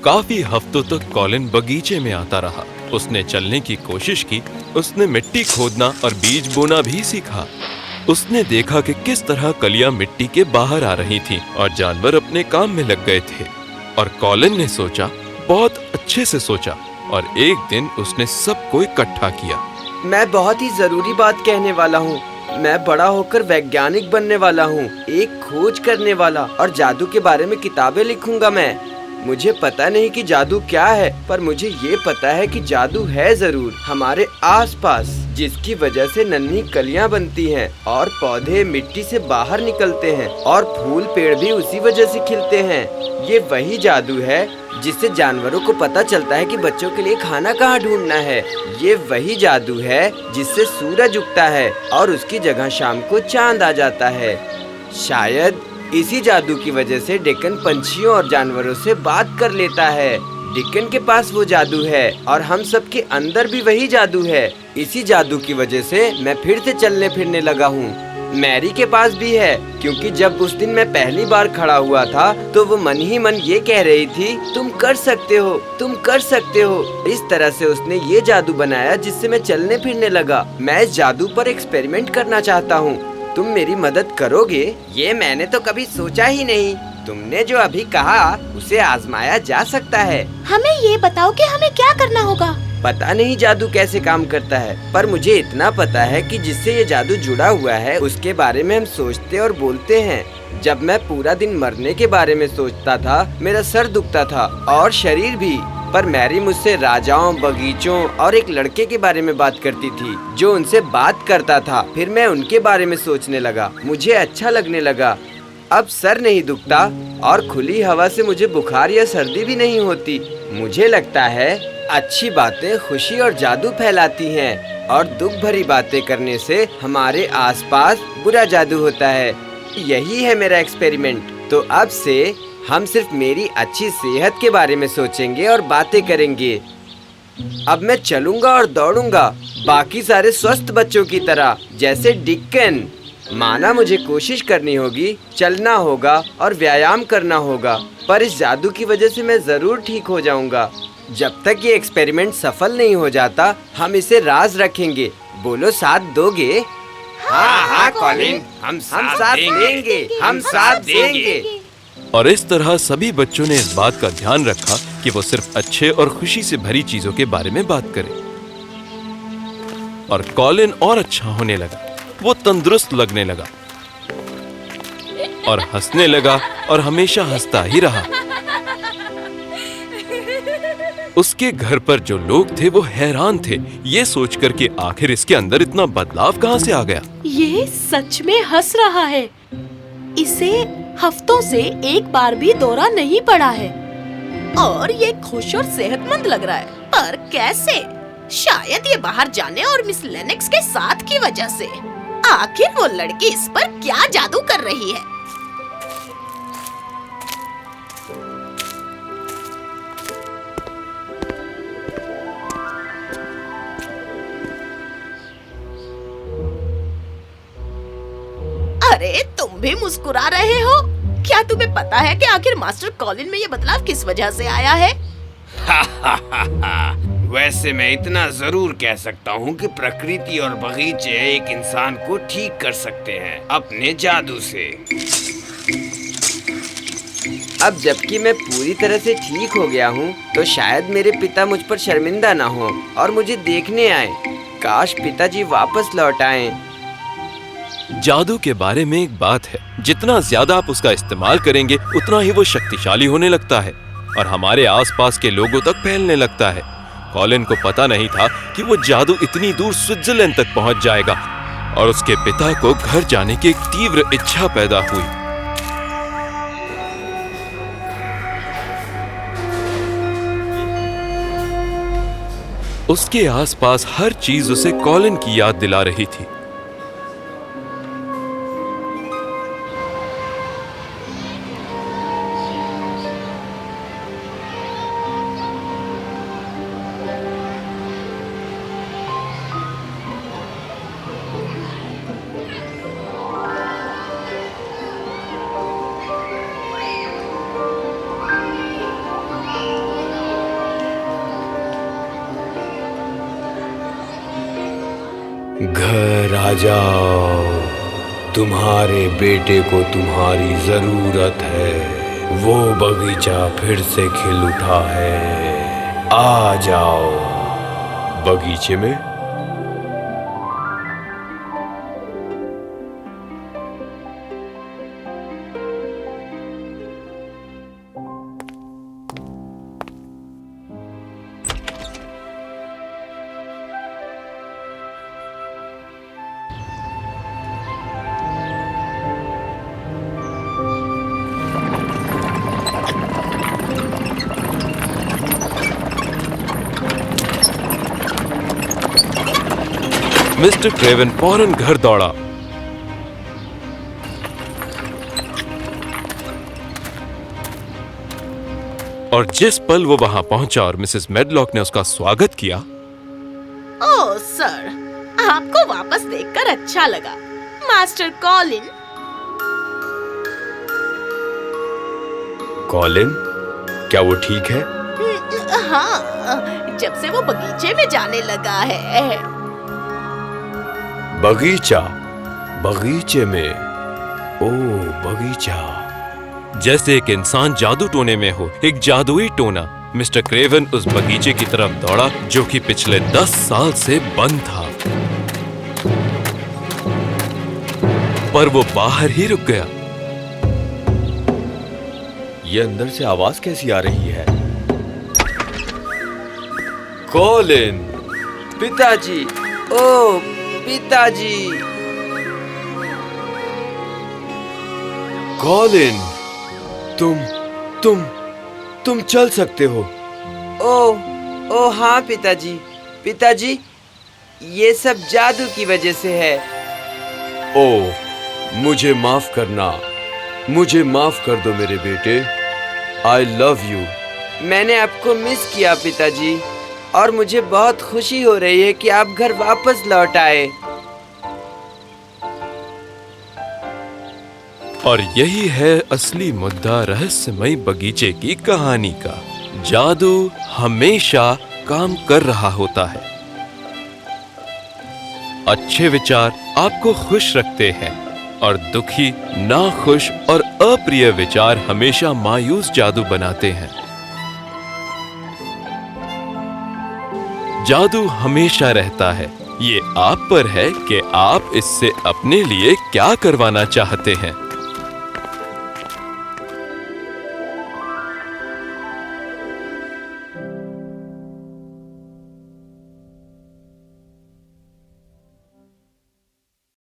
काफी हफ्तों तक कॉलिन बगीचे में आता रहा। उसने चलने की कोशिश की, उसने मिट्टी खोदना और बीज बोना भी सीखा। उसने देखा कि किस तरह कलियां मिट्टी के बाहर आ रही थीं और जानवर अपने काम में लग गए थे। और कॉलिन ने सोचा, बहुत अच्छे से सोचा, और एक दिन उसने सबको इकट्ठा किया। मैं बहुत ही जरूरी बात कहने वाला हूँ। मैं बड़ा होकर वैज्ञानिक बनने वाला हूँ, एक खोज करने वाला, और जादू के बारे में किताबें लिखूंगा मैं। मुझे पता नहीं कि जादू क्या है, पर मुझे ये पता है कि जादू है जरूर हमारे आसपास, जिसकी वजह से नन्ही कलियां बनती हैं और पौधे मिट्टी से बाहर निकलते हैं और फूल पेड़ भी उसी वजह से खिलते हैं। ये वही जादू है जिससे जानवरों को पता चलता है कि बच्चों के लिए खाना कहाँ ढूंढना है। ये वही जादू है जिससे सूरज उगता है और उसकी जगह शाम को चांद आ जाता है। शायद इसी जादू की वजह से डेक्कन पंछियों और जानवरों से बात कर लेता है। डेक्कन के पास वो जादू है और हम सब के अंदर भी वही जादू है। इसी जादू की वजह से मैं फिर से चलने फिरने लगा हूँ। मैरी के पास भी है, क्योंकि जब उस दिन मैं पहली बार खड़ा हुआ था तो वो मन ही मन ये कह रही थी, तुम कर सकते हो, तुम कर सकते हो। इस तरह से उसने ये जादू बनाया जिससे मैं चलने फिरने लगा। मैं इस जादू पर एक्सपेरिमेंट करना चाहता हूँ। तुम मेरी मदद करोगे? ये मैंने तो कभी सोचा ही नहीं। तुमने जो अभी कहा उसे आजमाया जा सकता है। हमें ये बताओ कि हमें क्या करना होगा। पता नहीं जादू कैसे काम करता है, पर मुझे इतना पता है कि जिससे ये जादू जुड़ा हुआ है उसके बारे में हम सोचते और बोलते हैं। जब मैं पूरा दिन मरने के बारे में सोचता था, मेरा सर दुखता था और शरीर भी। पर मैरी मुझसे राजाओं, बगीचों और एक लड़के के बारे में बात करती थी जो उनसे बात करता था। फिर मैं उनके बारे में सोचने लगा, मुझे अच्छा लगने लगा। अब सर नहीं दुखता और खुली हवा से मुझे बुखार या सर्दी भी नहीं होती। मुझे लगता है अच्छी बातें खुशी और जादू फैलाती हैं और दुख भरी बातें करने से हमारे आसपास बुरा जादू होता है। यही है मेरा एक्सपेरिमेंट। तो अब से हम सिर्फ मेरी अच्छी सेहत के बारे में सोचेंगे और बातें करेंगे। अब मैं चलूंगा और दौड़ूंगा बाकी सारे स्वस्थ बच्चों की तरह, जैसे डेक्कन। माना मुझे कोशिश करनी होगी, चलना होगा और व्यायाम करना होगा, पर इस जादू की वजह से मैं जरूर ठीक हो जाऊंगा। जब तक ये एक्सपेरिमेंट सफल नहीं हो जाता, हम इसे राज रखेंगे। बोलो, साथ दोगे? हाँ हाँ कॉलिन, हम साथ देंगे, हम साथ देंगे। और इस तरह सभी बच्चों ने इस बात का ध्यान रखा कि वो सिर्फ अच्छे और खुशी से भरी चीजों के बारे में बात करें। और कॉलिन और अच्छा होने लगा, वो तंदुरुस्त लगने लगा और हंसने लगा और हमेशा हंसता ही रहा। उसके घर पर जो लोग थे वो हैरान थे, ये सोचकर कि आखिर इसके अंदर इतना बदलाव कहां से आ गया। ये सच में हंस रहा है। इसे हफ्तों से एक बार भी दौरा नहीं पड़ा है और ये खुश और सेहतमंद लग रहा है। पर कैसे? शायद ये बाहर जाने और मिस लेनेक्स के साथ की वजह से। आखिर वो लड़की इस पर क्या जादू कर रही है? अरे, तुम भी मुस्कुरा रहे हो। क्या तुम्हें पता है कि आखिर मास्टर कॉलिन में ये बदलाव किस वजह से आया है? वैसे मैं इतना जरूर कह सकता हूँ कि प्रकृति और बगीचे एक इंसान को ठीक कर सकते हैं अपने जादू से। अब जबकि मैं पूरी तरह से ठीक हो गया हूँ, तो शायद मेरे पिता मुझ पर शर्मिंदा ना हो और मुझे देखने आए। काश पिताजी वापस लौट आएं। जादू के बारे में एक बात है, जितना ज्यादा आप उसका इस्तेमाल करेंगे उतना ही वो शक्तिशाली होने लगता है और हमारे आसपास के लोगों तक फैलने लगता है। कॉलिन को पता नहीं था कि वो जादू इतनी दूर स्विट्जरलैंड तक पहुंच जाएगा और उसके पिता को घर जाने की एक तीव्र इच्छा पैदा हुई। उसके आसपास हर चीज उसे कॉलिन की याद दिला रही थी। घर आ जाओ, तुम्हारे बेटे को तुम्हारी जरूरत है। वो बगीचा फिर से खिल उठा है। आ जाओ। बगीचे में मिस्टर क्रेवन फौरन घर दौड़ा। और जिस पल वो वहां पहुंचा और मिसेस मेडलॉक ने उसका स्वागत किया। ओह सर, आपको वापस देखकर अच्छा लगा। Master Colin. कॉलिन, क्या वो ठीक है? हाँ, जब से वो बगीचे में जाने लगा है। बगीचा, बगीचे में। ओ बगीचा। जैसे एक इंसान जादू टोने में हो, एक जादुई टोना। मिस्टर क्रेवन उस बगीचे की तरफ दौड़ा जो कि पिछले 10 साल से बंद था। पर वो बाहर ही रुक गया। ये अंदर से आवाज कैसी आ रही है? कॉलिन! पिताजी, ओ पिताजी। कॉलिन, तुम चल सकते हो। ओ हाँ पिताजी। पिताजी, ये सब जादू की वजह से है। ओ, मुझे माफ करना। मुझे माफ कर दो मेरे बेटे। I love you. मैंने आपको मिस किया पिताजी, और मुझे बहुत खुशी हो रही है कि आप घर वापस लौट आए। और यही है असली मुद्दा रहस्यमयी बगीचे की कहानी का। जादू हमेशा काम कर रहा होता है। अच्छे विचार आपको खुश रखते हैं और दुखी, नाखुश और अप्रिय विचार हमेशा मायूस जादू बनाते हैं। जादू हमेशा रहता है। ये आप पर है कि आप इससे अपने लिए क्या करवाना चाहते हैं।